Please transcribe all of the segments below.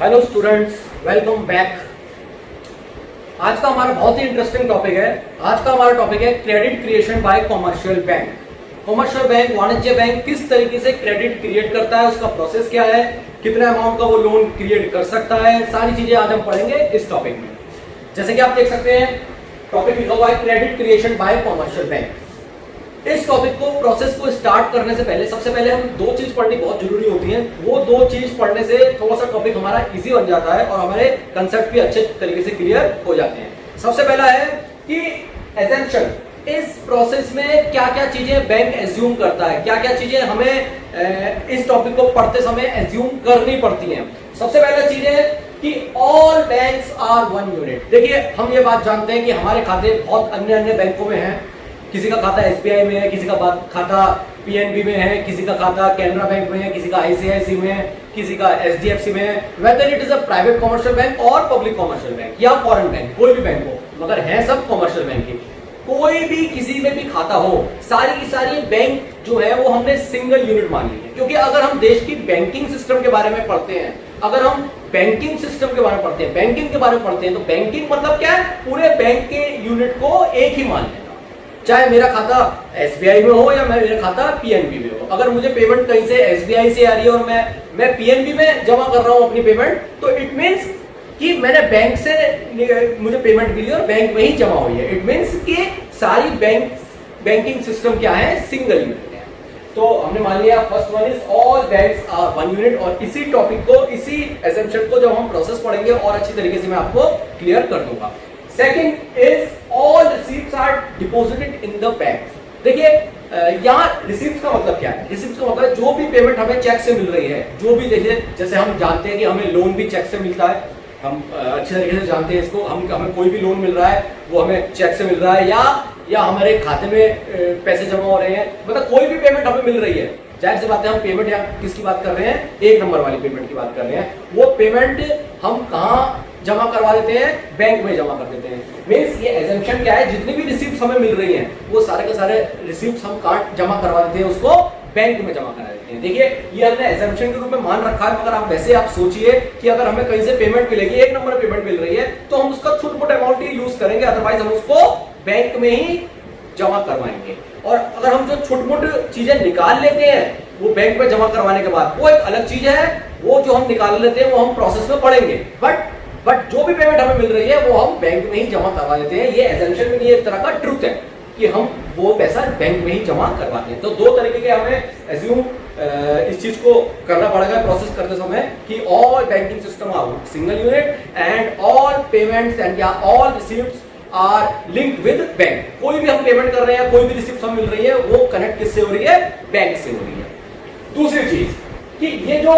Hello students, welcome back. आज का हमारा बहुत ही इंटरेस्टिंग टॉपिक है। आज का हमारा टॉपिक है credit creation bye commercial bank. Commercial bank, वाणिज्य बैंक किस तरीके से क्रेडिट क्रिएट करता है, उसका प्रोसेस क्या है, कितना अमाउंट का वो लोन क्रिएट कर सकता है, सारी चीजें आज हम पढ़ेंगे इस टॉपिक में। जैसे कि आप देख सकते हैं टॉपिक लिखा हुआ है credit creation bye commercial bank. इस टॉपिक को, प्रोसेस को स्टार्ट करने से पहले सबसे पहले हम दो चीज पढ़नी बहुत जरूरी होती है। वो दो चीज पढ़ने से थोड़ा सा टॉपिक हमारा इजी बन जाता है और हमारे कंसेप्ट भी अच्छे तरीके से क्लियर हो जाते हैं। सबसे पहला है कि एजम्पशन। इस प्रोसेस में क्या क्या चीजें बैंक एज्यूम करता है, क्या क्या चीजें हमें इस टॉपिक को पढ़ते समय एज्यूम करनी पड़ती हैं। सबसे पहला चीज है कि all banks are one unit. देखिए, हम ये बात जानते हैं कि हमारे खाते बहुत अन्य अन्य बैंकों में हैं। किसी का खाता एसबीआई में है, किसी का खाता पीएनबी में है, किसी का खाता कैनरा बैंक में है, किसी का आईसीआईसी में है, किसी का एचडीएफसी में है। Whether it is a private commercial bank और पब्लिक कॉमर्शियल बैंक या फॉरेन बैंक, कोई भी बैंक हो, मगर है सब कॉमर्शियल बैंक ही। कोई भी किसी में भी खाता हो, सारी की सारी बैंक जो है वो हमने सिंगल यूनिट मान ली है। क्योंकि अगर हम देश की बैंकिंग सिस्टम के बारे में पढ़ते हैं, अगर हम बैंकिंग सिस्टम के बारे में पढ़ते हैं, बैंकिंग के बारे में पढ़ते हैं, तो बैंकिंग मतलब क्या है, पूरे बैंक के यूनिट को एक ही मान लेना। चाहे मेरा खाता एसबीआई में हो या मेरा खाता पीएनबी में हो, अगर मुझे पेमेंट कहीं से एसबीआई से आ रही है और मैं पीएनबी में जमा कर रहा हूं अपनी पेमेंट, तो इट मींस कि मैंने बैंक से मुझे पेमेंट मिली और बैंक में ही जमा हुई है। इट मींस कि सारी बैंकिंग सिस्टम क्या है, सिंगल यूनिट है। तो हमने मान लिया first one is all banks are one unit. और इसी टॉपिक को, इसी एजम्पशन को जब हम प्रोसेस पढ़ेंगे और अच्छी तरीके से मैं आपको क्लियर कर दूंगा। Second is all receipts are deposited in the bank. देखिए, यहाँ रिसीप्ट का मतलब क्या है? रिसीप्ट का मतलब जो भी पेमेंट हमें चेक से मिल रही है, जो भी, देखिए जैसे हम जानते हैं कि हमें लोन भी चेक से मिलता है, हम अच्छे तरीके से जानते हैं इसको। हमें कोई भी लोन मिल रहा है वो हमें चेक से मिल रहा है या हमारे खाते में पैसे जमा हो रहे हैं, मतलब कोई भी पेमेंट हमें मिल रही है। जाहिर सी बात है, हम पेमेंट या किसकी बात कर रहे हैं, एक नंबर वाली पेमेंट की बात कर रहे हैं। वो पेमेंट हम कहाँ जमा करवा देते हैं, बैंक में जमा कर देते हैं। मींस ये एजम्पशन क्या है, जितनी भी रिसीप्ट हमें मिल रही हैं वो सारे के सारे रिसीप्ट हम कहाँ जमा करवा देते हैं, उसको बैंक में जमा करा देते हैं। देखिए, ये हमने एजम्पशन के रूप में मान रखा है, मगर आप वैसे आप सोचिए कि अगर हमें कहीं से पेमेंट मिलेगी, एक नंबर पेमेंट मिल रही है, तो हम उसका छोटा अमाउंट ही यूज करेंगे, अदरवाइज हम उसको बैंक में ही जमा करवाएंगे। और अगर हम जो छोटी मोटी चीजें निकाल लेते हैं वो बैंक में जमा करवाने के बाद, वो एक अलग चीज है। वो जो हम निकाल लेते हैं वो हम प्रोसेस में पढ़ेंगे। बट जो भी पेमेंट हमें मिल रही है वो हम बैंक में ही जमा करवा देते हैं। ये एजम्पशन में ये एक तरह का ट्रुथ है कि हम वो पैसा बैंक में ही जमा करवाते हैं। तो दो तरीके के हमें एज्यूम इस चीज को करना पड़ेगा प्रोसेस करते समय कि all banking system are single unit and all payments and या all receipts are linked with bank. कोई भी हम पेमेंट कर रहे हैं, कोई भी रिसीप्ट हमें मिल रही है, वो कनेक्ट किससे हो रही है, बैंक से हो रही है। दूसरी चीज कि ये जो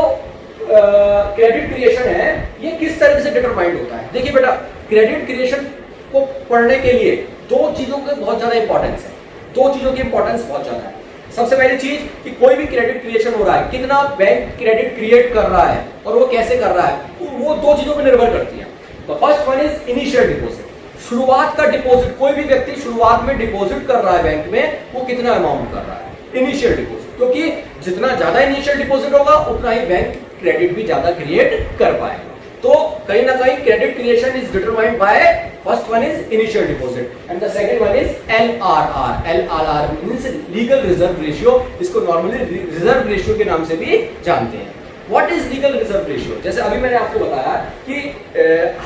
क्रेडिट क्रिएशन है ये किस तरीके से डिटरमाइंड होता है। देखिए बेटा, क्रेडिट क्रिएशन को पढ़ने के लिए दो चीजों की बहुत ज्यादा इंपॉर्टेंस है। दो चीजों की इंपॉर्टेंस बहुत ज्यादा है। सबसे पहली चीज कि कोई भी क्रेडिट क्रिएशन हो रहा है, कितना बैंक क्रेडिट क्रिएट कर रहा है और वो कैसे कर रहा है, वो दो चीजों पर निर्भर करती है। तो first one is initial deposit, शुरुआत का डिपॉजिट। कोई भी व्यक्ति शुरुआत में डिपॉजिट कर रहा है बैंक में, वो कितना अमाउंट कर रहा है, इनिशियल डिपॉजिट। क्योंकि जितना ज्यादा इनिशियल डिपॉजिट होगा उतना ही बैंक क्रेडिट भी ज्यादा क्रिएट कर पाएगा। तो कहीं ना कहीं credit creation is determined by first one is initial deposit and the second one is LRR. LRR means legal reserve ratio. इसको नॉर्मली रिजर्व रेशियो के नाम से भी जानते हैं। What is legal reserve ratio? जैसे अभी मैंने आपको बताया कि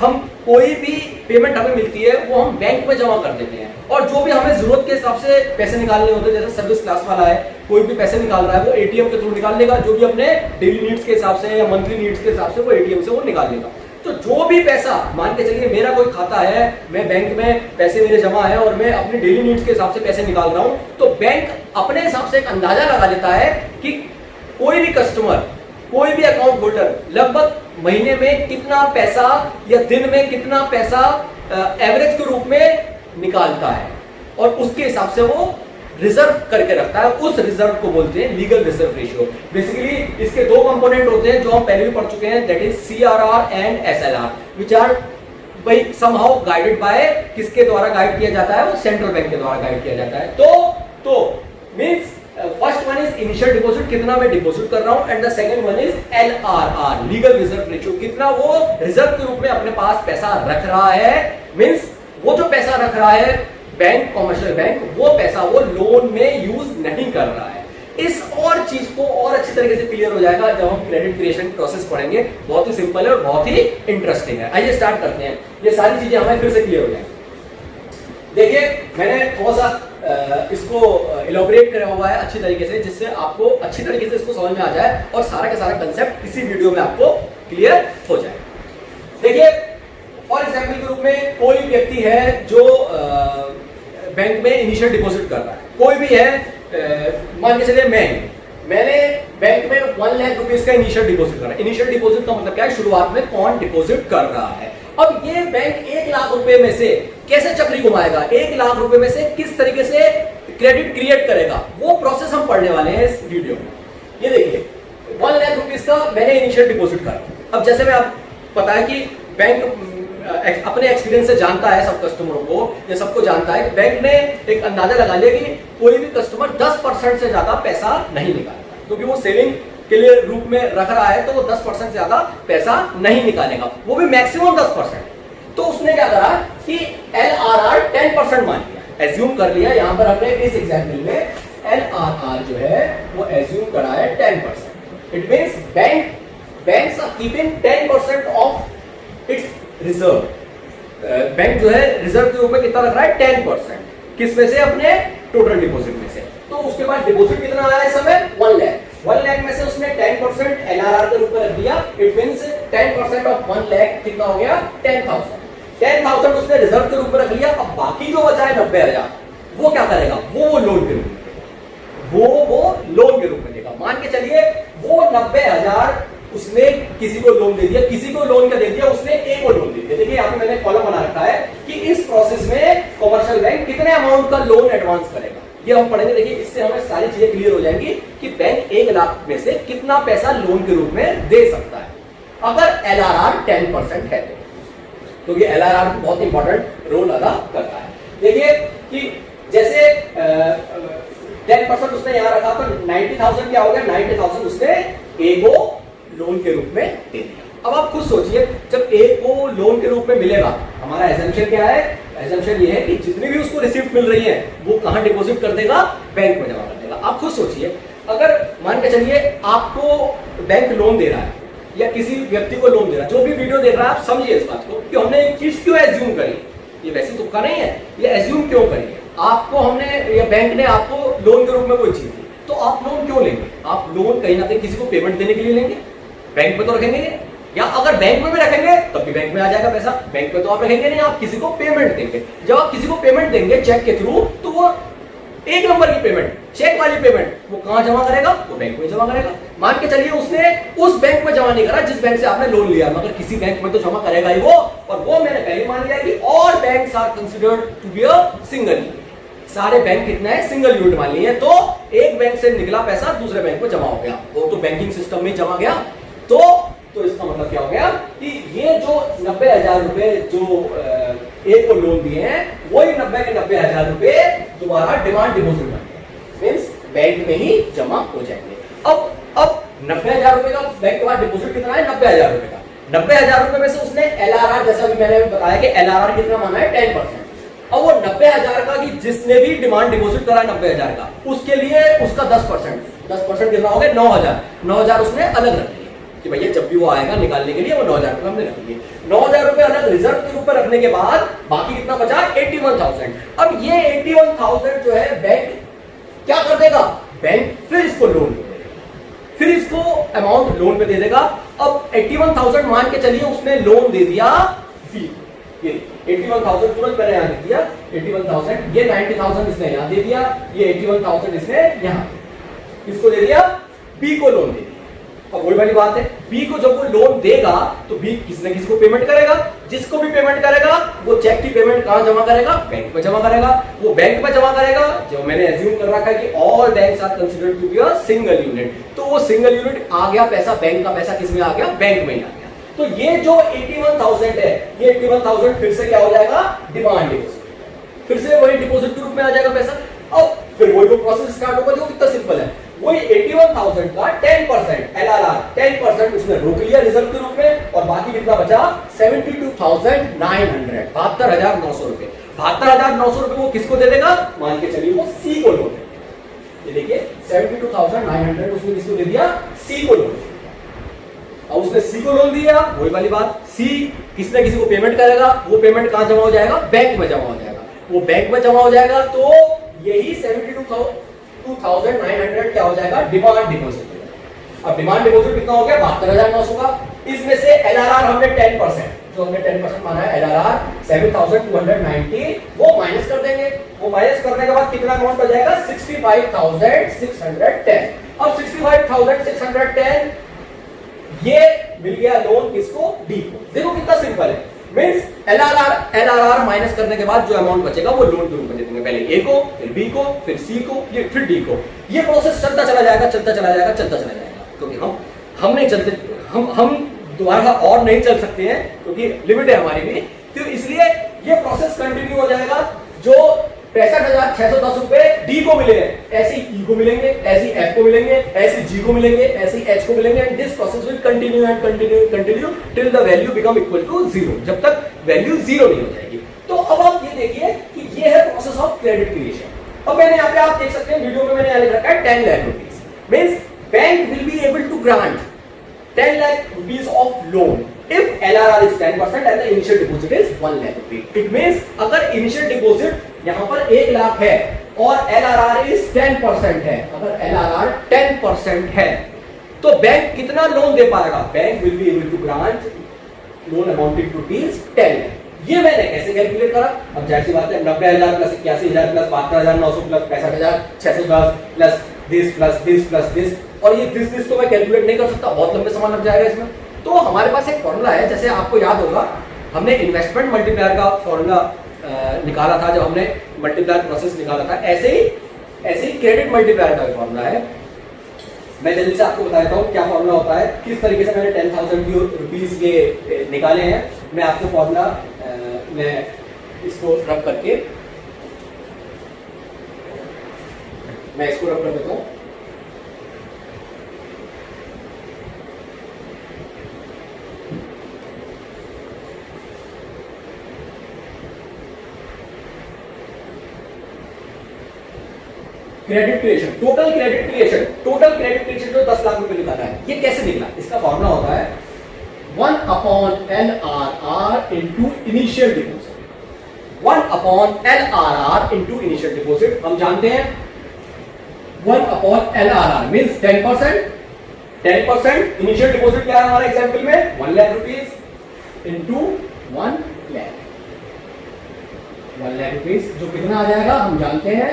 हम कोई भी पेमेंट हमें मिलती है वो हम बैंक में जमा कर देते हैं, और जो भी हमें जरूरत के हिसाब से पैसे निकालने होते हैं, जैसे सर्विस क्लास वाला है, कोई भी पैसे निकाल रहा है वो एटीएम के थ्रू निकाल लेगा, जो भी अपने डेली नीड्स के हिसाब से या मंथली नीड्स के हिसाब से वो एटीएम से वो निकाल लेगा। तो जो भी पैसा, मान के चलिए मेरा कोई खाता है, मैं बैंक में पैसे मेरे जमा है और मैं अपने डेली नीड्स के हिसाब से पैसे निकाल रहा हूं, तो बैंक अपने हिसाब से एक अंदाजा लगा लेता है कि कोई भी कस्टमर, कोई भी अकाउंट होल्डर लगभग महीने में कितना पैसा या दिन में कितना पैसा एवरेज के रूप में निकालता है, और उसके हिसाब से वो रिजर्व करके रखता है। उस रिजर्व को बोलते हैं लीगल रिजर्व रेशियो। बेसिकली इसके दो कंपोनेंट होते हैं जो हम पहले भी पढ़ चुके हैं, that is CRR and SLR, which are by somehow guided by, किसके द्वारा गाइड किया जाता है, वो सेंट्रल बैंक के द्वारा गाइड किया जाता है। तो means first one is initial deposit, कितना मैं डिपॉजिट कर रहा हूं, and the second one is LRR, legal reserve ratio, कितना वो रिजर्व के रूप में अपने पास पैसा रख रहा है। मींस वो जो पैसा रख रहा है बैंक, कॉमर्शियल बैंक, वो पैसा वो लोन में यूज नहीं कर रहा है। इस और चीज को और अच्छी तरीके से क्लियर हो जाएगा जब हम क्रेडिट क्रिएशन प्रोसेस पढ़ेंगे। बहुत ही सिंपल है और बहुत ही इंटरेस्टिंग है। आइए स्टार्ट करते हैं, ये सारी चीजें हमें फिर से क्लियर हो जाएंगी। देखिए मैंने थोड़ा सा इसको इलॉबरेट करा हुआ है अच्छी तरीके से, जिससे आपको अच्छी तरीके से इसको समझ में आ जाए और सारा का सारा कंसेप्ट इसी वीडियो में आपको क्लियर हो जाए। देखिए फॉर एग्जाम्पल के रूप में कोई व्यक्ति है जो बैंक में इनिशियल डिपॉजिट कर रहा है, कोई भी है, मान के चलिए मैंने बैंक में 1 लाख रुपीस का इनिशियल डिपॉजिट करा। इनिशियल डिपॉजिट का मतलब क्या है, शुरुआत में कौन डिपॉजिट कर रहा है। अब ये बैंक 1 लाख रुपए में से कैसे चक्री घुमाएगा, 1 लाख रुपए में से किस तरीके से क्रेडिट क्रिएट करेगा, वो प्रोसेस हम पढ़ने वाले हैं इस वीडियो में। ये देखिए 1 लाख रुपीस का मैंने इनिशियल डिपॉजिट करा। अब जैसे मैं आप पता है कि बैंक अपने एक्सपीरियंस से जानता है सब कस्टमरों को, ये सबको जानता है कि बैंक ने एक अंदाजा लगा लिया कि कोई भी कस्टमर 10% से ज्यादा पैसा नहीं निकालता, क्योंकि वो सेविंग के लिए रूप में रख रहा है, तो वो 10% से ज्यादा पैसा नहीं निकालेगा, वो भी मैक्सिमम 10%। तो उसने क्या करा कि LRR 10% मान लिया, एज्यूम कर लिया। यहां पर हमने इस एग्जाम्पल में LRR जो है वो एज्यूम करा है 10%। It means banks are keeping 10% of its reserve. Bank जो है रिजर्व के रूप में कितना रख रहा है, 10%। किस में से, अपने टोटल डिपॉजिट में से। तो उसके बाद डिपॉजिट कितना आया इस समय, 1 लाख। 1 लाख में से उसने 10% LRR के रूप में रख दिया। इट मींस 10% ऑफ 1 लाख कितना हो गया, 10,000। 10,000 उसने रिजर्व के रूप में रख लिया। अब बाकी जो बचा है 90,000, वो क्या करेगा, वो लोन के रूप में देगा, वो लोन के रूप में देगा। मान के चलिए वो 90,000 उसने किसी को लोन दे दिया, किसी को लोन क्या दे दिया, उसने ए को लोन दे दिया। देखिए यहाँ पे मैंने कॉलम बना रखा है कि इस प्रोसेस में कमर्शियल बैंक कितने अमाउंट का लोन एडवांस करेगा, ये हम पढ़ेंगे। देखिए इससे हमें सारी चीजें क्लियर हो जाएंगी कि बैंक 1 लाख में से कितना पैसा लोन के रूप में दे सकता है अगर LRR 10% है तो, क्योंकि LRR बहुत इंपॉर्टेंट रोल अदा करता है। देखिए कि जैसे 10% उसने यहां रखा तो 90,000 क्या हो गया, 90,000 उसने ए को लोन के रूप में दे दिया। अब आप खुद सोचिए, जब ए को लोन के रूप में मिलेगा, हमारा एजम्पशन क्या है, एजम्पशन ये है कि जितनी भी उसको रिसीप्ट मिल रही है वो कहां डिपॉजिट कर देगा, बैंक में जमा कर देगा। आप खुद सोचिए, अगर मान के चलिए आपको बैंक लोन दे रहा है या किसी व्यक्ति को लोन दे रहा है, जो भी वीडियो देख रहा है आप समझिए इस बात को कि हमने एक चीज क्यों एज्यूम करी, ये वैसे तुक्का नहीं है, ये एज्यूम क्यों करी है। आपको हमने या बैंक ने आपको लोन के रूप में कोई चीज दी, तो आप लोन क्यों लेंगे, आप लोन कहीं ना कहीं किसी को पेमेंट देने के लिए लेंगे, बैंक में तो रखेंगे नहीं, या अगर बैंक में भी रखेंगे तब भी बैंक में आ जाएगा पैसा, बैंक में तो आप रखेंगे नहीं, आप किसी को पेमेंट देंगे। जब आप किसी को पेमेंट देंगे चेक के थ्रू, तो वो 1 नंबर की पेमेंट, चेक वाली पेमेंट, वो कहां जमा करेगा, वो बैंक में जमा करेगा। मान के चलिए उसने उस बैंक में जमा नहीं करा जिस बैंक से आपने लोन लिया, मगर किसी बैंक में तो जमा करेगा ही वो, और वो मैंने पहले मान लिया कि all banks are considered to be a single unit. सारे बैंक कितना है, सिंगल यूनिट मान लिए, तो एक बैंक से निकला पैसा दूसरे बैंक में जमा हो गया, वो तो बैंकिंग सिस्टम में जमा गया। तो इसका मतलब क्या हो गया कि ये जो 90,000 रुपए जो ए को लोन दिए हैं, वही 90 के 90,000 रुपए दोबारा डिमांड डिपॉजिट बन गए, मींस बैंक में ही जमा हो जाएंगे। अब 90,000 रुपए का बैंक के पास डिपॉजिट कितना है, 90,000 रुपए का। 90,000 रुपए में से उसने LRR, जैसा भी मैंने बताया कि LRR कितना माना है, 10%। अब वो 90,000 का कि जिसने भी डिमांड डिपॉजिट करा है 90,000 का, उसके लिए उसका 10% कितना हो गया, 9,000। 9,000 उसने अलग रख लिया कि भैया जब भी वो आएगा निकालने के लिए वो 9,000 रुपए हमने रख लिए। 9,000 रुपए अलग रिजर्व के रूप में रखने के बाद बाकी कितना बचा, 81,000। अब ये 81,000 जो है बैंक क्या कर देगा, बैंक फिर इसको लोन दे देगा, फिर इसको अमाउंट लोन पे दे देगा। अब 81,000 मान के चलिए उसने लोन दे दिया बी, ये 81,000 तुरंत मैंने यहां दे दिया 81,000, ये 90,000 इसने यहां दे दिया, ये 81,000 इसने यहां किसको दे दिया, बी को लोन दे दिया। अब वही वाली बात है, बी को जब वो लोन देगा तो बी किसी न किसी को पेमेंट करेगा, जिसको भी पेमेंट करेगा वो चेक की पेमेंट कहां जमा करेगा, बैंक में जमा करेगा। वो बैंक में जमा करेगा, जो मैंने एज्यूम कर रखा है कि all banks are considered to be a single unit, तो वो सिंगल यूनिट आ गया पैसा, बैंक का पैसा किस में आ गया, बैंक में ही आ गया। तो ये जो 81,000 है, ये 81,000 फिर से क्या हो जाएगा, डिमांड डिपॉजिट, फिर से वही डिपॉजिट के रूप में आ जाएगा पैसा। अब फिर वही वो प्रोसेस स्टार्ट होगा। देखो कितना सिंपल है, वही 81,000 का 10% एलआरआर 10% उसने रोक लिया रिजर्व के रूप में, और बाकी कितना बचा 72,900 72,900 रुपए। 72,900 रुपए वो किसको दे देगा, मान के चलिए वो सी को लोन देगा। ये देखिए 72,900 उसने किसको दे दिया, सी को लोन। अब उसने सी को लोन दिया, वही वाली बात, सी किसी न किसी को पेमेंट करेगा, वो पेमेंट कहां जमा हो जाएगा, बैंक में जमा हो जाएगा। वो बैंक में जमा हो जाएगा तो यही 72,900 क्या हो जाएगा, डिमांड डिपॉजिट। अब डिमांड डिपॉजिट कितना हो गया, 72,900 का। इसमें से एलआरआर हमने 10%, जो हमने 10% माना है एलआरआर 7,290, वो माइनस कर देंगे। वो माइनस करने के बाद कितना अमाउंट हो जाएगा, 65,610। अब 65,610 ये मिल गया लोन किसको, डी को। देखो कितना सिंपल है, मींस एलआरआर माइनस करने के बाद जो अमाउंट बचेगा वो लोन के रूप में दे देंगे, पहले ए को, फिर बी को, फिर सी को, ये फिर डी को। ये प्रोसेस चलता चला जाएगा, चलता चला जाएगा, चलता चला जाएगा, क्योंकि हम नहीं चलते, हम दोबारा और नहीं चल सकते हैं, क्योंकि लिमिट है हमारी भी। तो इसलिए ये प्रोसेस कंटिन्यू हो जाएगा। जो 65,610 रुपए डी को मिले हैं, ऐसे ई को मिलेंगे, ऐसे एफ को मिलेंगे, ऐसे जी को मिलेंगे, ऐसे एच को मिलेंगे, and this process will continue and continue continue till the value become equal to 0, जब तक वैल्यू 0 नहीं हो जाएगी। तो अब आप ये देखिए कि ये है प्रोसेस ऑफ क्रेडिट क्रिएशन। अब मैंने यहाँ पे आप देख सकते हैं वीडियो में मैंने यहाँ लिख रखा है 10 lakh rupees, means bank will be able to grant 10 lakh rupees of loan if LRR is 10% and the initial deposit is 1 lakh rupees. It means अगर initial deposit यहाँ पर 1 लाख है और LRR is 10% है, अगर LRR 10% है तो बैंक कितना लोन दे पाएगा, bank will be able to grant loan amounting to rupees 10 lakh। ये मैंने कैसे कैलकुलेट करा, अब जाहिर सी बात है 90,000 plus 81,000 plus 72,900 plus 65,610 plus this और ये दिस तो मैं कैलकुलेट नहीं कर सकता, बहुत लंबे समय लग जाएगा इसमें। तो हमारे पास एक फॉर्मूला है, जैसे आपको याद होगा हमने इन्वेस्टमेंट मल्टीप्लायर का फॉर्मूला निकाला था, जब हमने मल्टीप्लायर प्रोसेस निकाला था, ऐसे ही क्रेडिट मल्टीप्लायर का फॉर्मूला है। मैं जल्दी से आपको बता देता हूँ क्या फॉर्मूला होता है, किस तरीके से मैंने 10,000 रुपीज ये निकाले हैं। मैं आपको फॉर्मूला मैं इसको रब करके मैं इसको रब कर देता हूँ। Credit creation, total credit creation जो 10 लाख रुपए निकाला है, ये कैसे निकला, इसका फॉर्मूला होता है 1/LRR into initial deposit. 1/LRR into initial deposit हम जानते हैं 1/LRR मींस 10%। इनिशियल डिपॉजिट क्या है हमारे एग्जांपल में 1 lakh rupees into 1 lakh rupees, जो कितना आ जाएगा हम जानते हैं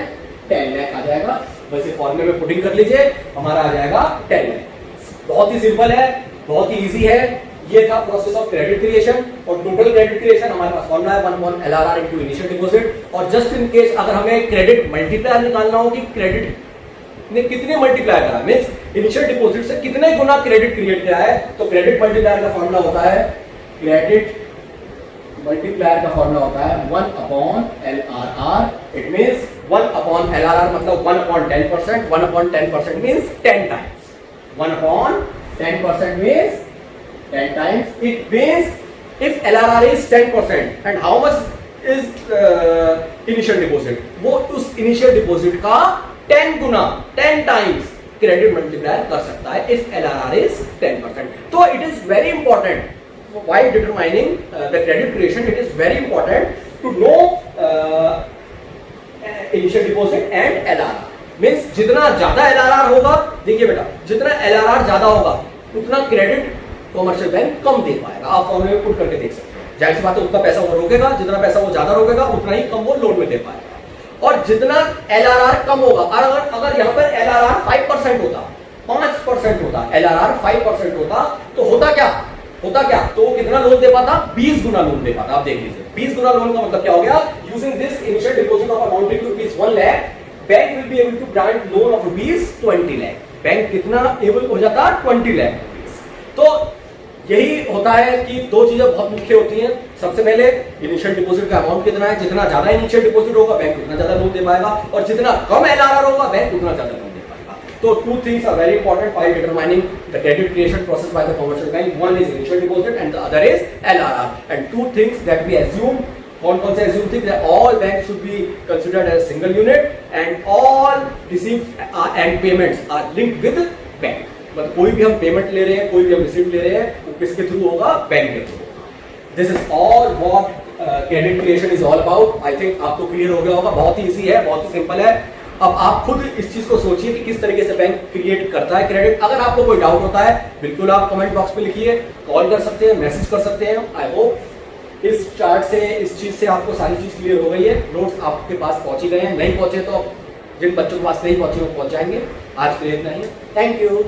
10 लाख आ जाएगा। बस ये फॉर्मूले में पुटिंग कर लीजिए, हमारा आ जाएगा 10 लाख। बहुत ही सिंपल है, बहुत ही इजी है। ये था प्रोसेस ऑफ क्रेडिट क्रिएशन, और टोटल क्रेडिट क्रिएशन हमारे पास फॉर्मूला है 1/LRR इंटू इनिशियल डिपॉजिट। और जस्ट इन केस अगर हमें क्रेडिट मल्टीप्लायर निकालना हो कि क्रेडिट ने कितने मल्टीप्लाई करा, मींस इनिशियल डिपॉजिट से कितने गुना क्रेडिट क्रिएट किया है, तो क्रेडिट मल्टीप्लायर का फॉर्मूला होता है 1/LRR। इट मींस 1/LRR मतलब 1/10%। 1/10% means 10 times. 1/10% means 10 times. It means if LRR is 10% and how much is initial deposit, वो उस initial deposit का 10 गुना 10 times credit multiplier कर सकता है if LRR is 10%. तो it is very important while determining the credit creation. It is very important to know initial deposit and LRR. Means जितना ज्यादा LRR होगा, देखिए बेटा जितना LRR ज्यादा होगा उतना क्रेडिट कॉमर्शियल बैंक कम दे पाएगा। आप फॉर्मूले में पुट करके देख सकते हैं, जाहिर सी बात है उतना पैसा वो रोकेगा, जितना पैसा वो ज्यादा रोकेगा उतना ही कम वो लोन में दे पाएगा। और जितना LRR कम होगा, अगर यहाँ पर LRR 5% होता, 5% होता, LRR 5% होता तो होता क्या, तो वो कितना लोन दे पाता, 20 गुना लोन दे पाता। आप देख लीजिए 20 गुना लोन का मतलब क्या हो गया, using this initial deposit of amounting to rupees 1 lakh, bank will be able to grant loan of rupees 20 lakh. Bank कितना एबल हो जाता, 20 लाख। तो यही होता है कि दो चीजें बहुत मुख्य होती हैं। सबसे पहले इनिशियल डिपॉजिट का अमाउंट कितना है, जितना ज्यादा इनिशियल डिपॉजिट होगा बैंक उतना ज्यादा लोन दे पाएगा, और जितना कम एलआरआर होगा बैंक उतना ज्यादा लोन दे पाएगा। तो two things are very important while determining the credit creation process by the commercial bank. One is initial deposit and the other is LRR. And two things that we assume, कौन-कौन से assume thing, that all bank should be considered as single unit and all received and payments are linked with bank. मतलब कोई भी हम payment ले रहे हैं, कोई भी हम रिसीट ले रहे हैं, वो किसके थ्रू होगा, बैंक के थ्रू होगा। This is all what credit creation is all about. I think आपको क्लियर हो गया होगा। बहुत ही इजी है, बहुत ही सिंपल है। अब आप खुद इस चीज को सोचिए कि किस तरीके से बैंक क्रिएट करता है क्रेडिट। अगर आपको कोई डाउट होता है बिल्कुल आप कमेंट बॉक्स में लिखिए, कॉल कर सकते हैं, मैसेज कर सकते हैं। आई होप इस चार्ट से, इस चीज से आपको सारी चीज क्लियर हो गई है। नोट्स आपके पास पहुंच ही गए हैं, नहीं पहुंचे तो जिन बच्चों के पास नहीं पहुंचे वो पहुंच जाएंगे। आज के लिए इतना ही, थैंक यू।